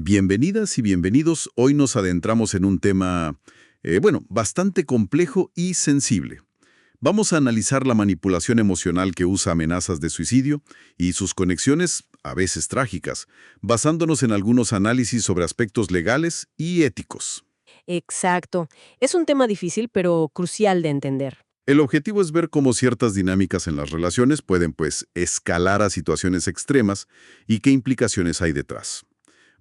Bienvenidas y bienvenidos. Hoy nos adentramos en un tema, bastante complejo y sensible. Vamos a analizar la manipulación emocional que usa amenazas de suicidio y sus conexiones, a veces trágicas, basándonos en algunos análisis sobre aspectos legales y éticos. Exacto. Es un tema difícil, pero crucial de entender. El objetivo es ver cómo ciertas dinámicas en las relaciones pueden, escalar a situaciones extremas y qué implicaciones hay detrás.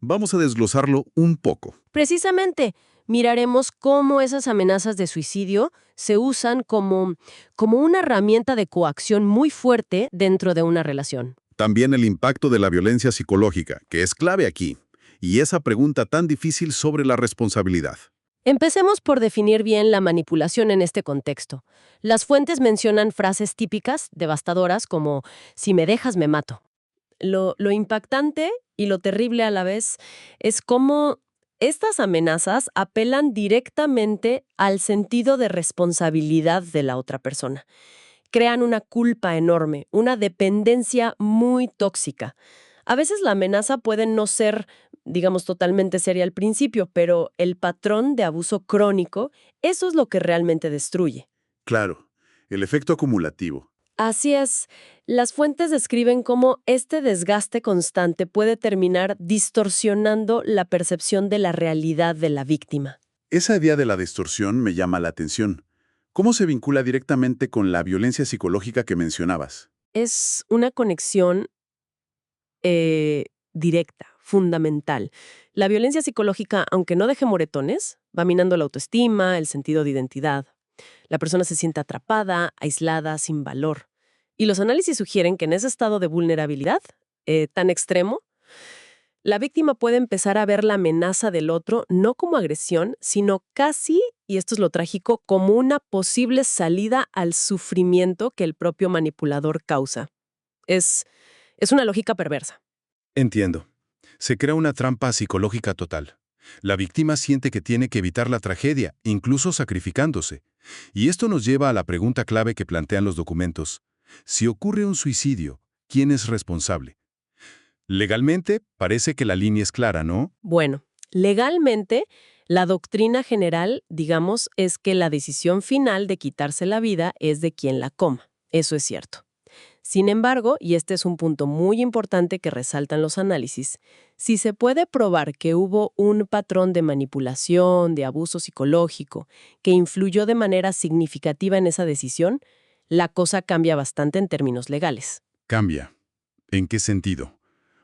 Vamos a desglosarlo un poco. Precisamente, miraremos cómo esas amenazas de suicidio se usan como una herramienta de coacción muy fuerte dentro de una relación. También el impacto de la violencia psicológica, que es clave aquí, y esa pregunta tan difícil sobre la responsabilidad. Empecemos por definir bien la manipulación en este contexto. Las fuentes mencionan frases típicas, devastadoras, como «si me dejas, me mato». Lo impactante y lo terrible a la vez es cómo estas amenazas apelan directamente al sentido de responsabilidad de la otra persona. Crean una culpa enorme, una dependencia muy tóxica. A veces la amenaza puede no ser, digamos, totalmente seria al principio, pero el patrón de abuso crónico, eso es lo que realmente destruye. Claro, el efecto acumulativo. Así es, las fuentes describen cómo este desgaste constante puede terminar distorsionando la percepción de la realidad de la víctima. Esa idea de la distorsión me llama la atención. ¿Cómo se vincula directamente con la violencia psicológica que mencionabas? Es una conexión directa, fundamental. La violencia psicológica, aunque no deje moretones, va minando la autoestima, el sentido de identidad. La persona se siente atrapada, aislada, sin valor. Y los análisis sugieren que en ese estado de vulnerabilidad tan extremo, la víctima puede empezar a ver la amenaza del otro no como agresión, sino casi, y esto es lo trágico, como una posible salida al sufrimiento que el propio manipulador causa. Es, es una lógica perversa. Entiendo. Se crea una trampa psicológica total. La víctima siente que tiene que evitar la tragedia, incluso sacrificándose. Y esto nos lleva a la pregunta clave que plantean los documentos. Si ocurre un suicidio, ¿quién es responsable? Legalmente, parece que la línea es clara, ¿no? Bueno, legalmente, la doctrina general, digamos, es que la decisión final de quitarse la vida es de quien la coma. Eso es cierto. Sin embargo, y este es un punto muy importante que resaltan los análisis, si se puede probar que hubo un patrón de manipulación, de abuso psicológico, que influyó de manera significativa en esa decisión, la cosa cambia bastante en términos legales. Cambia. ¿En qué sentido?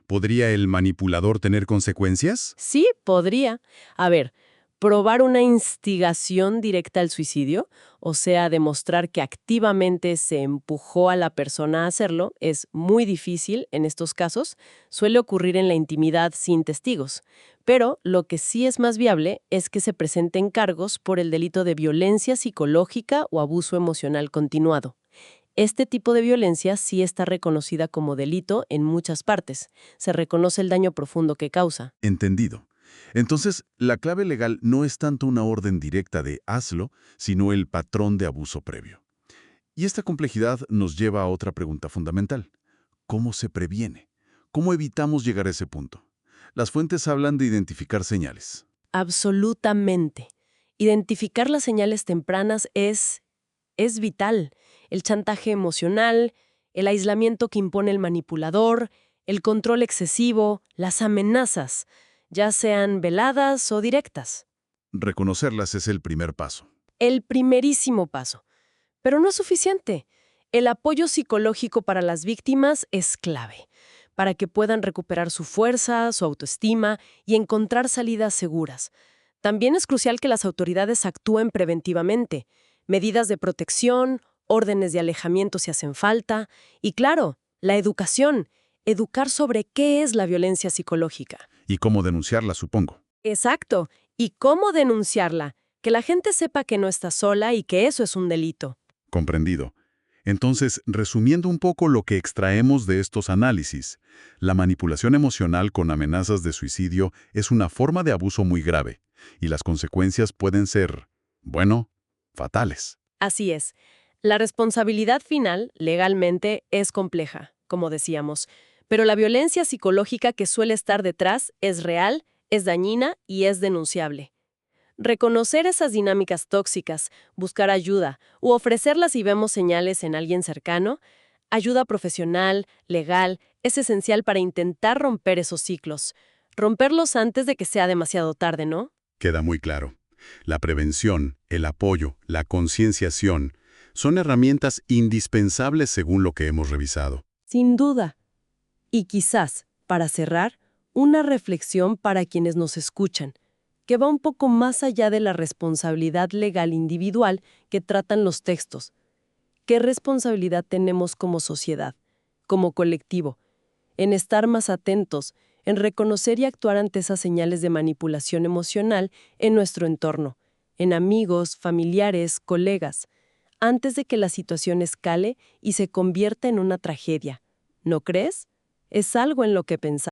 ¿Podría el manipulador tener consecuencias? Sí, podría. A ver, probar una instigación directa al suicidio, o sea, demostrar que activamente se empujó a la persona a hacerlo, es muy difícil en estos casos. Suele ocurrir en la intimidad sin testigos. Pero lo que sí es más viable es que se presenten cargos por el delito de violencia psicológica o abuso emocional continuado. Este tipo de violencia sí está reconocida como delito en muchas partes. Se reconoce el daño profundo que causa. Entendido. Entonces, la clave legal no es tanto una orden directa de hazlo, sino el patrón de abuso previo. Y esta complejidad nos lleva a otra pregunta fundamental. ¿Cómo se previene? ¿Cómo evitamos llegar a ese punto? Las fuentes hablan de identificar señales. Absolutamente. Identificar las señales tempranas es vital. El chantaje emocional, el aislamiento que impone el manipulador, el control excesivo, las amenazas, ya sean veladas o directas. Reconocerlas es el primer paso. El primerísimo paso. Pero no es suficiente. El apoyo psicológico para las víctimas es clave, para que puedan recuperar su fuerza, su autoestima y encontrar salidas seguras. También es crucial que las autoridades actúen preventivamente. Medidas de protección, órdenes de alejamiento si hacen falta, y claro, la educación. Educar sobre qué es la violencia psicológica. ¿Y cómo denunciarla, supongo? Exacto. ¿Y cómo denunciarla? Que la gente sepa que no está sola y que eso es un delito. Comprendido. Entonces, resumiendo un poco lo que extraemos de estos análisis, la manipulación emocional con amenazas de suicidio es una forma de abuso muy grave, y las consecuencias pueden ser, fatales. Así es. La responsabilidad final, legalmente, es compleja, como decíamos, pero la violencia psicológica que suele estar detrás es real, es dañina y es denunciable. Reconocer esas dinámicas tóxicas, buscar ayuda u ofrecerlas si vemos señales en alguien cercano, ayuda profesional, legal, es esencial para intentar romper esos ciclos. Romperlos antes de que sea demasiado tarde, ¿no? Queda muy claro. La prevención, el apoyo, la concienciación son herramientas indispensables según lo que hemos revisado. Sin duda. Y quizás, para cerrar, una reflexión para quienes nos escuchan, que va un poco más allá de la responsabilidad legal individual que tratan los textos. ¿Qué responsabilidad tenemos como sociedad, como colectivo, en estar más atentos, en reconocer y actuar ante esas señales de manipulación emocional en nuestro entorno, en amigos, familiares, colegas, antes de que la situación escale y se convierta en una tragedia? ¿No crees? Es algo en lo que pensar.